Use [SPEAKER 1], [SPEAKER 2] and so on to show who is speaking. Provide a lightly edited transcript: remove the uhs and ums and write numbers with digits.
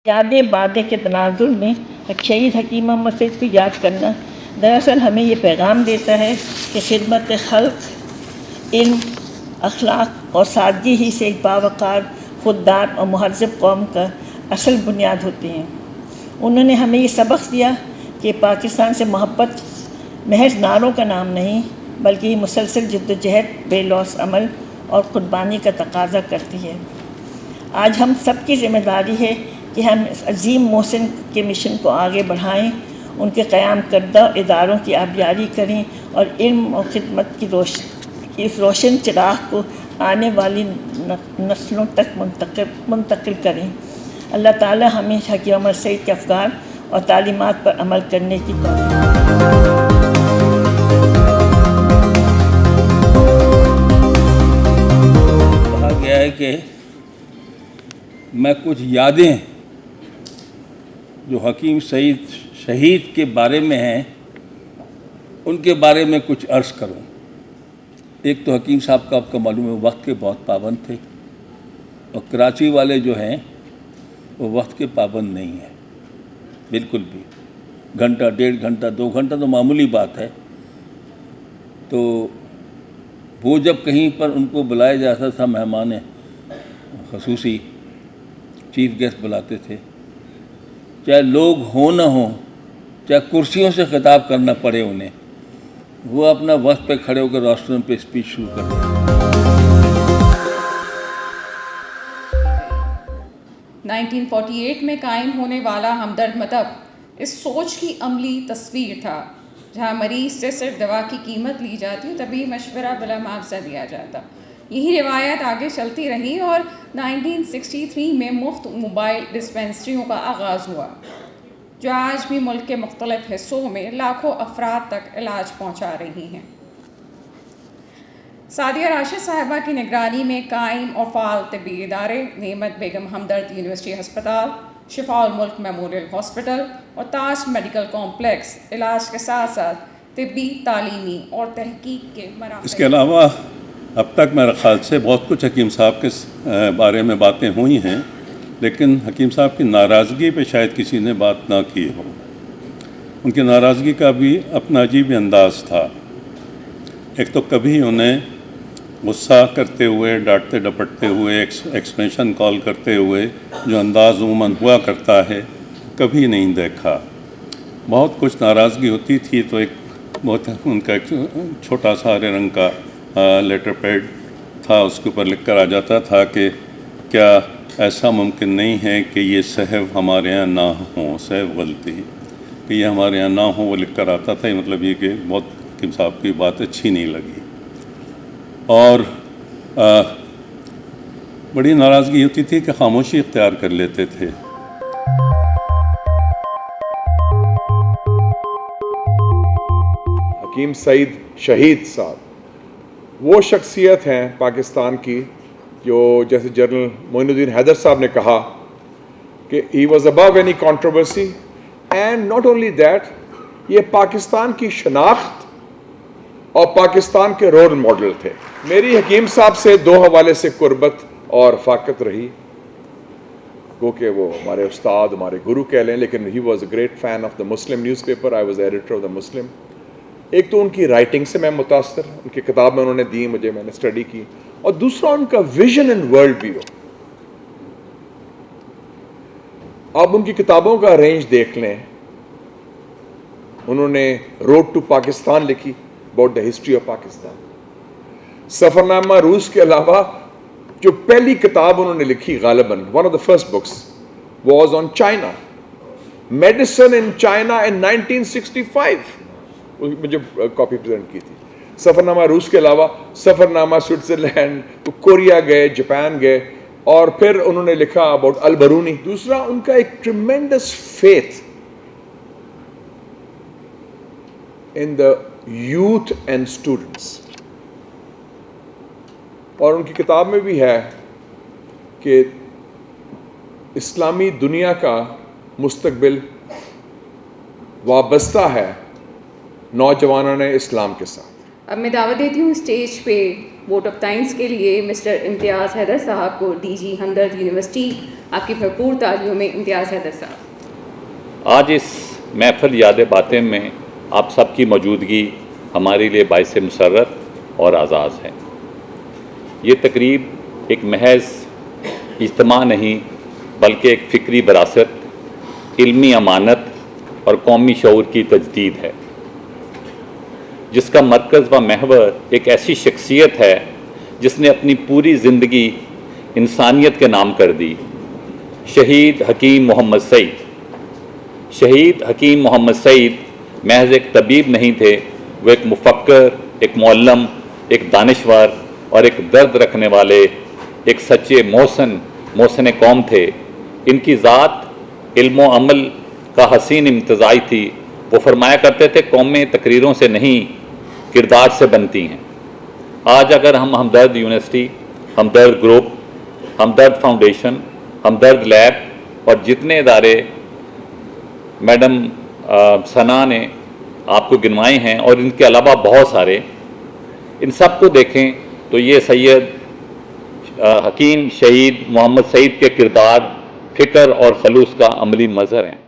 [SPEAKER 1] یاد بادے کے تناظر میں شہید حکیم محمد سعید کو یاد کرنا دراصل ہمیں یہ پیغام دیتا ہے کہ خدمت خلق، علم، اخلاق اور سادگی ہی سے ایک باوقار، خوددار اور مہذب قوم کا اصل بنیاد ہوتے ہیں۔ انہوں نے ہمیں یہ سبق دیا کہ پاکستان سے محبت محض نعروں کا نام نہیں بلکہ یہ مسلسل جد و جہد، بے لوث عمل اور قربانی کا تقاضا کرتی ہے۔ آج ہم سب کی ذمہ داری ہے کہ ہم اس عظیم محسن کے مشن کو آگے بڑھائیں، ان کے قیام کردہ اداروں کی آبیاری کریں اور علم اور خدمت کی اس روشن چراغ کو آنے والی نسلوں تک منتقل کریں۔ اللہ تعالی ہمیں حکیم محمد سعید کے افکار اور تعلیمات پر عمل کرنے کی توفیق دے۔
[SPEAKER 2] کہا گیا ہے کہ میں کچھ یادیں جو حکیم سعید شہید کے بارے میں ہیں ان کے بارے میں کچھ عرض کروں۔ ایک تو حکیم صاحب کا آپ کو معلوم ہے وقت کے بہت پابند تھے، اور کراچی والے جو ہیں وہ وقت کے پابند نہیں ہیں بالکل بھی۔ گھنٹہ، ڈیڑھ گھنٹہ، 2 گھنٹہ تو معمولی بات ہے۔ تو وہ جب کہیں پر ان کو بلایا جاتا تھا، مہمان خصوصی چیف گیسٹ بلاتے تھے، چاہے لوگ ہوں نہ ہوں، چاہے کرسیوں سے خطاب کرنا پڑے انہیں، وہ اپنا وقت پہ کھڑے ہو کر روسٹرم پہ اسپیچ شروع کر دیں۔
[SPEAKER 3] 1948 میں قائم ہونے والا ہمدرد مطب اس سوچ کی عملی تصویر تھا جہاں مریض سے صرف دوا کی قیمت لی جاتی، طبی مشورہ بلا معاوضہ دیا جاتا۔ یہی روایت آگے چلتی رہی اور 1963 میں مفت موبائل ڈسپنسریوں کا آغاز ہوا جو آج بھی ملک کے مختلف حصوں میں لاکھوں افراد تک علاج پہنچا رہی ہیں۔ سعدیہ راشد صاحبہ کی نگرانی میں قائم اور فعال طبی ادارے نعمت بیگم ہمدرد یونیورسٹی ہسپتال، شفاء الملک میموریل ہاسپٹل اور تاج میڈیکل کمپلیکس علاج کے ساتھ ساتھ طبی، تعلیمی اور تحقیق کے مراکز۔
[SPEAKER 4] اس کے علاوہ اب تک میرے خیال سے بہت کچھ حکیم صاحب کے بارے میں باتیں ہوئی ہیں، لیکن حکیم صاحب کی ناراضگی پہ شاید کسی نے بات نہ کی ہو۔ ان کی ناراضگی کا بھی اپنا عجیب انداز تھا۔ ایک تو کبھی انہیں غصہ کرتے ہوئے، ڈانٹتے ڈپٹتے ہوئے، ایکسپریشن کال کرتے ہوئے جو انداز عموماً ہوا کرتا ہے، کبھی نہیں دیکھا۔ بہت کچھ ناراضگی ہوتی تھی تو ایک بہت ان کا ایک چھوٹا سا ہرے رنگ کا لیٹر پیڈ تھا، اس کے اوپر لکھ کر آ جاتا تھا کہ کیا ایسا ممکن نہیں ہے کہ یہ صحب ہمارے یہاں نہ ہوں، صحب غلطی کہ یہ ہمارے یہاں نہ ہوں، وہ لکھ کر آتا تھا۔ مطلب یہ کہ بہت حکیم صاحب کی بات اچھی نہیں لگی، اور بڑی ناراضگی ہوتی تھی کہ خاموشی اختیار کر لیتے تھے۔
[SPEAKER 5] حکیم سعید شہید صاحب وہ شخصیت ہیں پاکستان کی جو جیسے جنرل معین الدین حیدر صاحب نے کہا کہ he was above any controversy, and not only that, یہ پاکستان کی شناخت اور پاکستان کے رول ماڈل تھے۔ میری حکیم صاحب سے 2 حوالے سے قربت اور رفاقت رہی، گو کہ وہ ہمارے استاد، ہمارے گرو کہہ لیں، لیکن he was a great fan of the Muslim newspaper, I was editor of the Muslim. ایک تو ان کی رائٹنگ سے میں متاثر، ان کی کتابیں انہوں نے دی مجھے، میں نے اسٹڈی کی، اور دوسرا ان کا ویژن اینڈ ورلڈ ویو۔ آپ ان کی کتابوں کا رینج دیکھ لیں، انہوں نے روڈ ٹو پاکستان لکھی، about the history of Pakistan. سفر نامہ روس کے علاوہ جو پہلی کتاب انہوں نے لکھی غالباً one of the first books was on China, medicine in China in 1965، مجھے کاپی پریزنٹ کی تھی۔ سفر نامہ روس کے علاوہ سفر نامہ سوئٹزرلینڈ، کوریا گئے، جاپان گئے، اور پھر انہوں نے لکھا اباؤٹ البرونی۔ دوسرا ان کا ایک tremendous faith in the youth and students, اور ان کی کتاب میں بھی ہے کہ اسلامی دنیا کا مستقبل وابستہ ہے نوجوانوں نے اسلام کے ساتھ۔
[SPEAKER 3] اب میں دعوت دیتی ہوں اسٹیج پہ ووٹ آف تھینکس کے لیے مسٹر امتیاز حیدر صاحب کو ڈی جی ہمدرد یونیورسٹی. آپ کی بھرپور تالیوں میں امتیاز حیدر صاحب.
[SPEAKER 6] آج اس محفل یاد باتیں میں آپ سب کی موجودگی ہمارے لیے باعث مسرت اور اعزاز ہے. یہ تقریب ایک محض اجتماع نہیں بلکہ ایک فکری وراثت، علمی امانت اور قومی شعور کی تجدید ہے، جس کا مرکز و محور ایک ایسی شخصیت ہے جس نے اپنی پوری زندگی انسانیت کے نام کر دی. شہید حکیم محمد سعید. شہید حکیم محمد سعید محض ایک طبیب نہیں تھے، وہ ایک مفکر، ایک معلم، ایک دانشور اور ایک درد رکھنے والے، ایک سچے محسن قوم تھے. ان کی ذات علم و عمل کا حسین امتزاج تھی. وہ فرمایا کرتے تھے قومیں تقریروں سے نہیں کردار سے بنتی ہیں. آج اگر ہم ہمدرد یونیورسٹی، ہمدرد گروپ، ہمدرد فاؤنڈیشن، ہمدرد لیب اور جتنے ادارے میڈم ثنا نے آپ کو گنوائے ہیں اور ان کے علاوہ بہت سارے، ان سب کو دیکھیں تو یہ سید حکیم شہید محمد سعید کے کردار، فکر اور خلوص کا عملی مظہر ہیں.